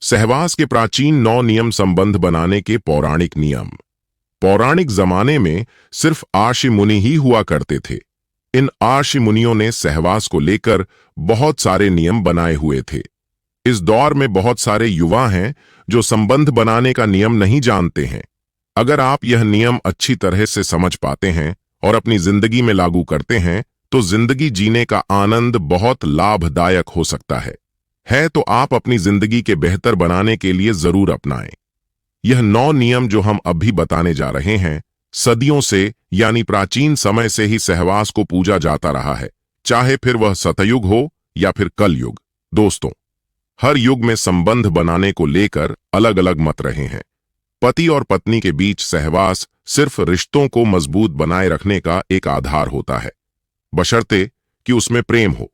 सहवास के प्राचीन 9 नियम संबंध बनाने के पौराणिक नियम। पौराणिक जमाने में सिर्फ आर्षि मुनि ही हुआ करते थे। इन आर्षि मुनियों ने सहवास को लेकर बहुत सारे नियम बनाए हुए थे। इस दौर में बहुत सारे युवा हैं जो संबंध बनाने का नियम नहीं जानते हैं। अगर आप यह नियम अच्छी तरह से समझ पाते हैं और अपनी जिंदगी में लागू करते हैं तो जिंदगी जीने का आनंद बहुत लाभदायक हो सकता है तो आप अपनी जिंदगी के बेहतर बनाने के लिए जरूर अपनाएं। यह 9 नियम जो हम अभी बताने जा रहे हैं, सदियों से यानी प्राचीन समय से ही सहवास को पूजा जाता रहा है, चाहे फिर वह सतयुग हो या फिर कलयुग। दोस्तों, हर युग में संबंध बनाने को लेकर अलग अलग मत रहे हैं। पति और पत्नी के बीच सहवास सिर्फ रिश्तों को मजबूत बनाए रखने का एक आधार होता है, बशर्ते कि उसमें प्रेम हो,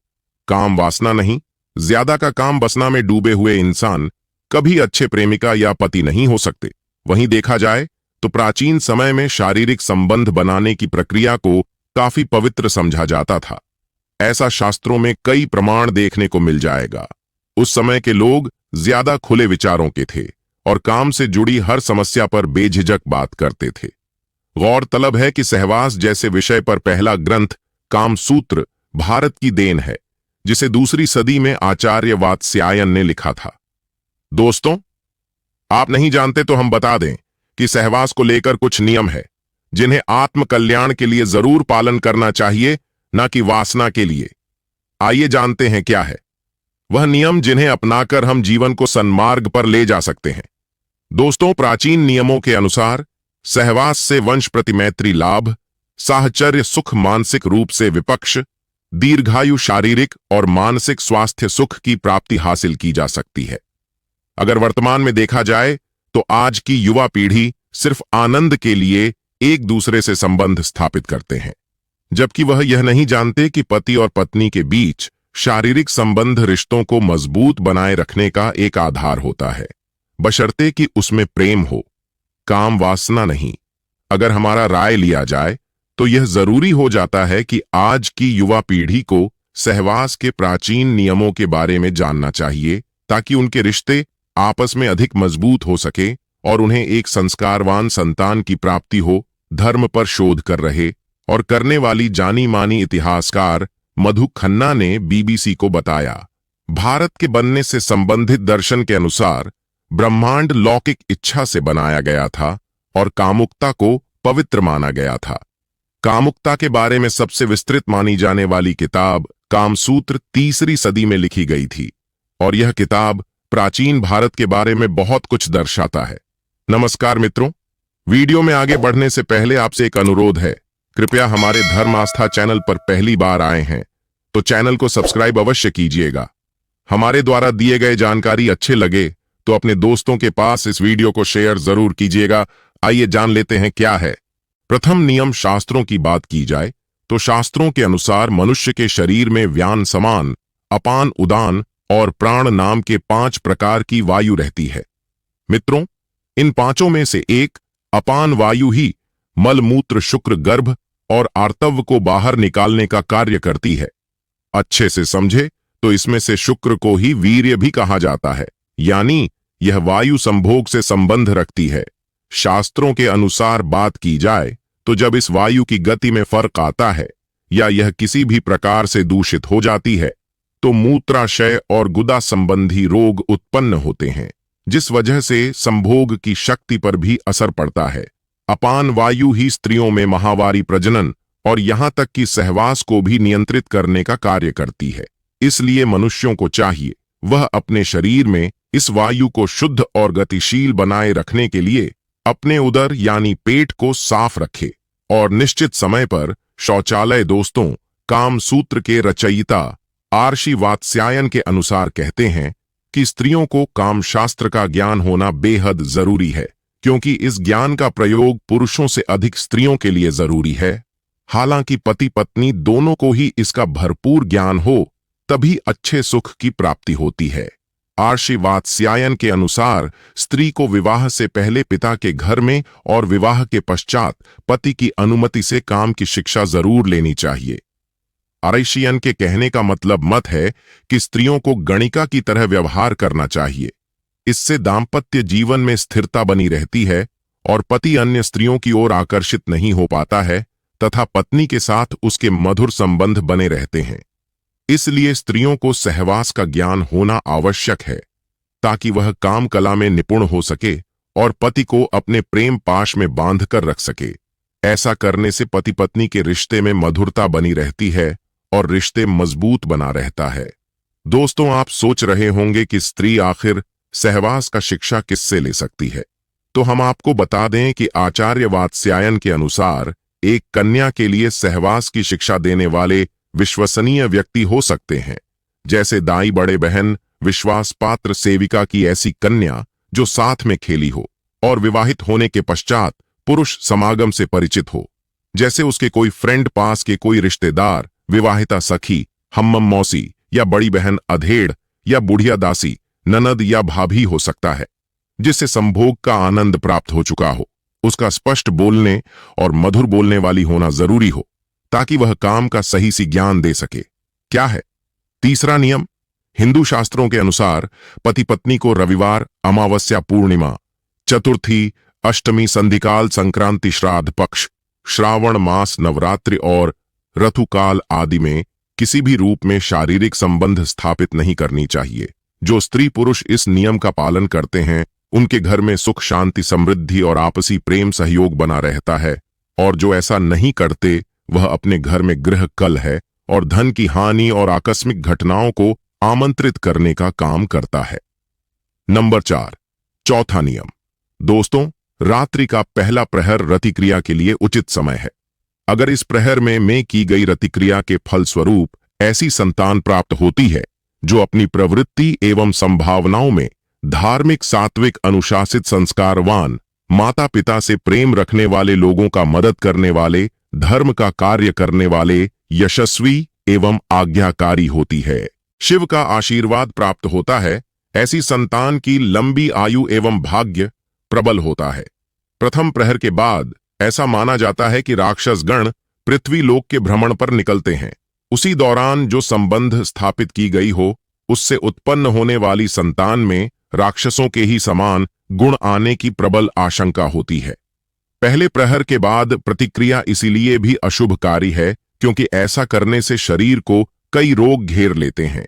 काम वासना नहीं। ज्यादा का काम वासना में डूबे हुए इंसान कभी अच्छे प्रेमिका या पति नहीं हो सकते। वहीं देखा जाए तो प्राचीन समय में शारीरिक संबंध बनाने की प्रक्रिया को काफी पवित्र समझा जाता था। ऐसा शास्त्रों में कई प्रमाण देखने को मिल जाएगा। उस समय के लोग ज्यादा खुले विचारों के थे और काम से जुड़ी हर समस्या पर बेझिझक बात करते थे। गौरतलब है कि सहवास जैसे विषय पर पहला ग्रंथ कामसूत्र भारत की देन है, जिसे दूसरी सदी में आचार्य वात्स्यायन ने लिखा था। दोस्तों, आप नहीं जानते तो हम बता दें कि सहवास को लेकर कुछ नियम है जिन्हें आत्म कल्याण के लिए जरूर पालन करना चाहिए, न कि वासना के लिए। आइए जानते हैं क्या है वह नियम जिन्हें अपनाकर हम जीवन को सन्मार्ग पर ले जा सकते हैं। दोस्तों, प्राचीन नियमों के अनुसार सहवास से वंश प्रतिमैत्री लाभ, साहचर्य सुख मानसिक रूप से विपक्ष, दीर्घायु शारीरिक और मानसिक स्वास्थ्य सुख की प्राप्ति हासिल की जा सकती है। अगर वर्तमान में देखा जाए तो आज की युवा पीढ़ी सिर्फ आनंद के लिए एक दूसरे से संबंध स्थापित करते हैं, जबकि वह यह नहीं जानते कि पति और पत्नी के बीच शारीरिक संबंध रिश्तों को मजबूत बनाए रखने का एक आधार होता है, बशर्ते कि उसमें प्रेम हो, काम वासना नहीं। अगर हमारा राय लिया जाए तो यह जरूरी हो जाता है कि आज की युवा पीढ़ी को सहवास के प्राचीन नियमों के बारे में जानना चाहिए, ताकि उनके रिश्ते आपस में अधिक मजबूत हो सके और उन्हें एक संस्कारवान संतान की प्राप्ति हो। धर्म पर शोध कर रहे और करने वाली जानी मानी इतिहासकार मधु खन्ना ने बीबीसी को बताया, भारत के बनने से संबंधित दर्शन के अनुसार ब्रह्मांड लौकिक इच्छा से बनाया गया था और कामुकता को पवित्र माना गया था। कामुकता के बारे में सबसे विस्तृत मानी जाने वाली किताब कामसूत्र 3री सदी में लिखी गई थी और यह किताब प्राचीन भारत के बारे में बहुत कुछ दर्शाता है। नमस्कार मित्रों, वीडियो में आगे बढ़ने से पहले आपसे एक अनुरोध है, कृपया हमारे धर्म आस्था चैनल पर पहली बार आए हैं तो चैनल को सब्सक्राइब अवश्य कीजिएगा। हमारे द्वारा दिए गए जानकारी अच्छे लगे तो अपने दोस्तों के पास इस वीडियो को शेयर जरूर कीजिएगा। आइए जान लेते हैं क्या है प्रथम नियम। शास्त्रों की बात की जाए तो शास्त्रों के अनुसार मनुष्य के शरीर में व्यान, समान, अपान, उदान और प्राण नाम के 5 प्रकार की वायु रहती है। मित्रों, इन 5 में से एक अपान वायु ही मलमूत्र, शुक्र, गर्भ और आर्तव को बाहर निकालने का कार्य करती है। अच्छे से समझे तो इसमें से शुक्र को ही वीर्य भी कहा जाता है, यानी यह वायु संभोग से संबंध रखती है। शास्त्रों के अनुसार बात की जाए तो जब इस वायु की गति में फर्क आता है या यह किसी भी प्रकार से दूषित हो जाती है तो मूत्राशय और गुदा संबंधी रोग उत्पन्न होते हैं, जिस वजह से संभोग की शक्ति पर भी असर पड़ता है। अपान वायु ही स्त्रियों में माहवारी, प्रजनन और यहां तक कि सहवास को भी नियंत्रित करने का कार्य करती है। इसलिए मनुष्यों को चाहिए वह अपने शरीर में इस वायु को शुद्ध और गतिशील बनाए रखने के लिए अपने उदर यानी पेट को साफ रखे और निश्चित समय पर शौचालय। दोस्तों, कामसूत्र के रचयिता आर्षि वात्स्यायन के अनुसार कहते हैं कि स्त्रियों को कामशास्त्र का ज्ञान होना बेहद जरूरी है, क्योंकि इस ज्ञान का प्रयोग पुरुषों से अधिक स्त्रियों के लिए जरूरी है। हालांकि पति पत्नी दोनों को ही इसका भरपूर ज्ञान हो तभी अच्छे सुख की प्राप्ति होती है। आर्षि वात्स्यायन के अनुसार स्त्री को विवाह से पहले पिता के घर में और विवाह के पश्चात पति की अनुमति से काम की शिक्षा जरूर लेनी चाहिए। आर्षियन के कहने का मतलब मत है कि स्त्रियों को गणिका की तरह व्यवहार करना चाहिए। इससे दाम्पत्य जीवन में स्थिरता बनी रहती है और पति अन्य स्त्रियों की ओर आकर्षित नहीं हो पाता है तथा पत्नी के साथ उसके मधुर संबंध बने रहते हैं। इसलिए स्त्रियों को सहवास का ज्ञान होना आवश्यक है ताकि वह काम कला में निपुण हो सके और पति को अपने प्रेम पाश में बांध कर रख सके। ऐसा करने से पति पत्नी के रिश्ते में मधुरता बनी रहती है और रिश्ते मजबूत बना रहता है। दोस्तों, आप सोच रहे होंगे कि स्त्री आखिर सहवास का शिक्षा किससे ले सकती है, तो हम आपको बता दें कि आचार्य वात्स्यायन के अनुसार एक कन्या के लिए सहवास की शिक्षा देने वाले विश्वसनीय व्यक्ति हो सकते हैं, जैसे दाई बड़े बहन, विश्वास पात्र सेविका की ऐसी कन्या जो साथ में खेली हो और विवाहित होने के पश्चात पुरुष समागम से परिचित हो, जैसे उसके कोई फ्रेंड, पास के कोई रिश्तेदार, विवाहिता सखी, हम्मम मौसी या बड़ी बहन अधेड़ या बुढ़िया दासी, ननद या भाभी हो सकता है, जिससे संभोग का आनंद प्राप्त हो चुका हो। उसका स्पष्ट बोलने और मधुर बोलने वाली होना जरूरी हो ताकि वह काम का सही सी ज्ञान दे सके। क्या है तीसरा नियम? हिंदू शास्त्रों के अनुसार पति पत्नी को रविवार, अमावस्या, पूर्णिमा, चतुर्थी, अष्टमी, संधिकाल, संक्रांति, श्राद्ध पक्ष, श्रावण मास, नवरात्रि और ऋतुकाल आदि में किसी भी रूप में शारीरिक संबंध स्थापित नहीं करनी चाहिए। जो स्त्री पुरुष इस नियम का पालन करते हैं उनके घर में सुख, शांति, समृद्धि और आपसी प्रेम सहयोग बना रहता है, और जो ऐसा नहीं करते वह अपने घर में गृह कलह और धन की हानि और आकस्मिक घटनाओं को आमंत्रित करने का काम करता है। नंबर 4, चौथा नियम। दोस्तों, रात्रि का पहला प्रहर रतिक्रिया के लिए उचित समय है। अगर इस प्रहर में की गई रतिक्रिया के फलस्वरूप ऐसी संतान प्राप्त होती है जो अपनी प्रवृत्ति एवं संभावनाओं में धार्मिक, सात्विक, अनुशासित, संस्कारवान, माता पिता से प्रेम रखने वाले, लोगों का मदद करने वाले, धर्म का कार्य करने वाले, यशस्वी एवं आज्ञाकारी होती है, शिव का आशीर्वाद प्राप्त होता है, ऐसी संतान की लंबी आयु एवं भाग्य प्रबल होता है। प्रथम प्रहर के बाद ऐसा माना जाता है कि राक्षस गण पृथ्वी लोक के भ्रमण पर निकलते हैं। उसी दौरान जो संबंध स्थापित की गई हो उससे उत्पन्न होने वाली संतान में राक्षसों के ही समान गुण आने की प्रबल आशंका होती है। पहले प्रहर के बाद प्रतिक्रिया इसीलिए भी अशुभकारी है क्योंकि ऐसा करने से शरीर को कई रोग घेर लेते हैं।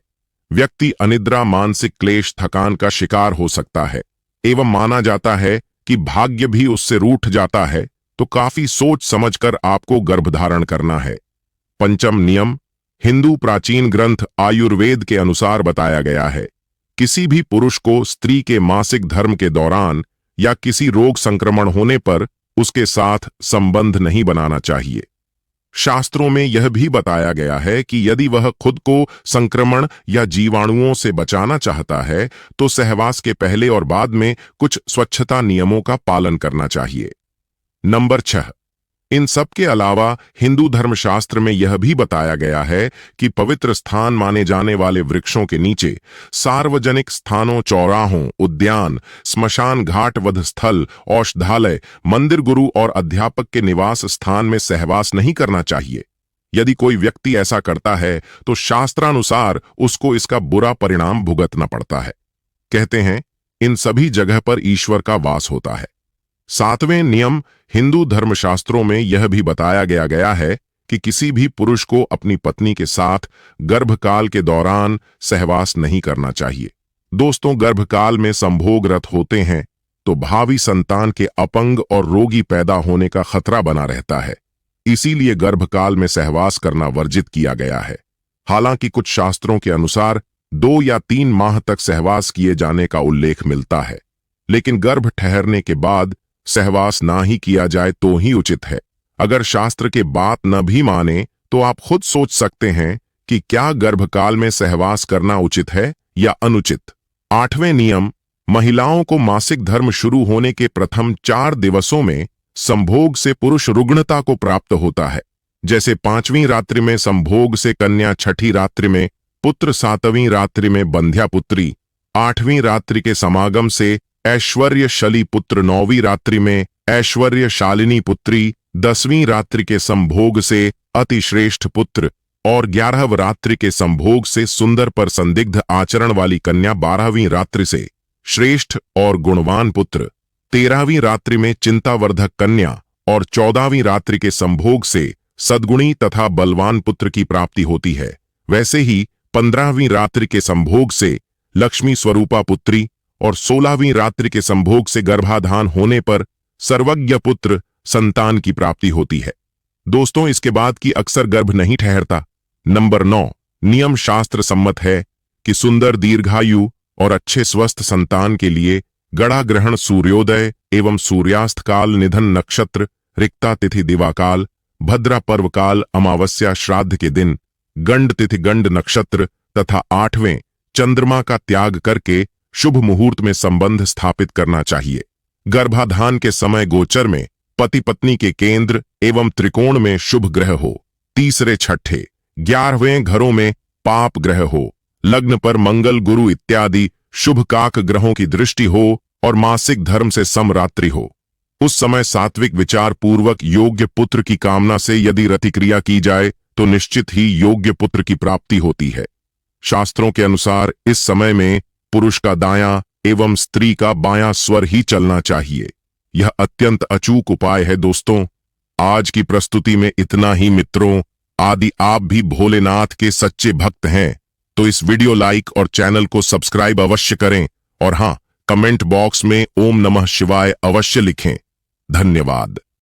व्यक्ति अनिद्रा, मानसिक क्लेश, थकान का शिकार हो सकता है एवं माना जाता है कि भाग्य भी उससे रूठ जाता है, तो काफी सोच समझकर आपको गर्भधारण करना है। पंचम नियम हिंदू प्राचीन ग्रंथ आयुर्वेद के अनुसार बताया गया है। किसी भी पुरुष को स्त्री के मासिक धर्म के दौरान या किसी रोग संक्रमण होने पर उसके साथ संबंध नहीं बनाना चाहिए। शास्त्रों में यह भी बताया गया है कि यदि वह खुद को संक्रमण या जीवाणुओं से बचाना चाहता है तो सहवास के पहले और बाद में कुछ स्वच्छता नियमों का पालन करना चाहिए। नंबर 6, इन सब के अलावा हिंदू धर्मशास्त्र में यह भी बताया गया है कि पवित्र स्थान माने जाने वाले वृक्षों के नीचे, सार्वजनिक स्थानों, चौराहों, उद्यान, स्मशान घाट, वध स्थल, औषधालय, मंदिर, गुरु और अध्यापक के निवास स्थान में सहवास नहीं करना चाहिए। यदि कोई व्यक्ति ऐसा करता है तो शास्त्रानुसार उसको इसका बुरा परिणाम भुगतना पड़ता है। कहते हैं इन सभी जगह पर ईश्वर का वास होता है। 7वें नियम हिंदू धर्मशास्त्रों में यह भी बताया गया है कि किसी भी पुरुष को अपनी पत्नी के साथ गर्भकाल के दौरान सहवास नहीं करना चाहिए। दोस्तों, गर्भकाल में संभोगरत होते हैं तो भावी संतान के अपंग और रोगी पैदा होने का खतरा बना रहता है। इसीलिए गर्भकाल में सहवास करना वर्जित किया गया है। हालांकि कुछ शास्त्रों के अनुसार 2 या 3 माह तक सहवास किए जाने का उल्लेख मिलता है, लेकिन गर्भ ठहरने के बाद सहवास ना ही किया जाए तो ही उचित है। अगर शास्त्र के बात न भी माने तो आप खुद सोच सकते हैं कि क्या गर्भकाल में सहवास करना उचित है या अनुचित। 8वें नियम महिलाओं को मासिक धर्म शुरू होने के प्रथम 4 दिवसों में संभोग से पुरुष रुग्णता को प्राप्त होता है। जैसे 5वीं रात्रि में संभोग से कन्या, 6ठी रात्रि में पुत्र, 7वीं रात्रि में बंध्या पुत्री, 8वीं रात्रि के समागम से ऐश्वर्यशाली पुत्र, 9वीं रात्रि में ऐश्वर्यशालिनी पुत्री, 10वीं रात्रि के संभोग से अतिश्रेष्ठ पुत्र और 11वीं रात्रि के संभोग से सुंदर पर संदिग्ध आचरण वाली कन्या, 12वीं रात्रि से श्रेष्ठ और गुणवान पुत्र, 13वीं रात्रि में चिंतावर्धक कन्या और 14वीं रात्रि के संभोग से सद्गुणी तथा बलवान पुत्र की प्राप्ति होती है। वैसे ही 15वीं रात्रि के संभोग से लक्ष्मी स्वरूपा पुत्री और 16वीं रात्रि के संभोग से गर्भाधान होने पर सर्वज्ञ पुत्र संतान की प्राप्ति होती है। दोस्तों, इसके बाद की अक्सर गर्भ नहीं ठहरता। नंबर 9, नियम शास्त्र सम्मत है कि सुंदर दीर्घायु और अच्छे स्वस्थ संतान के लिए गड़ा ग्रहण, सूर्योदय एवं सूर्यास्त काल, निधन नक्षत्र, रिक्ता तिथि, दिवाकाल, भद्रा पर्व काल, अमावस्या श्राद्ध के दिन, गंड तिथि, गंड नक्षत्र तथा 8वें चंद्रमा का त्याग करके शुभ मुहूर्त में संबंध स्थापित करना चाहिए। गर्भाधान के समय गोचर में पति पत्नी के केंद्र एवं त्रिकोण में शुभ ग्रह हो, तीसरे छठे 11वें घरों में पाप ग्रह हो, लग्न पर मंगल, गुरु इत्यादि शुभ काक ग्रहों की दृष्टि हो और मासिक धर्म से समरात्रि हो। उस समय सात्विक विचार पूर्वक योग्य पुत्र की कामना से यदि रतिक्रिया की जाए तो निश्चित ही योग्य पुत्र की प्राप्ति होती है। शास्त्रों के अनुसार इस समय में पुरुष का दायां एवं स्त्री का बायां स्वर ही चलना चाहिए। यह अत्यंत अचूक उपाय है। दोस्तों, आज की प्रस्तुति में इतना ही। मित्रों, आदि आप भी भोलेनाथ के सच्चे भक्त हैं तो इस वीडियो लाइक और चैनल को सब्सक्राइब अवश्य करें और हां, कमेंट बॉक्स में ओम नमः शिवाय अवश्य लिखें। धन्यवाद।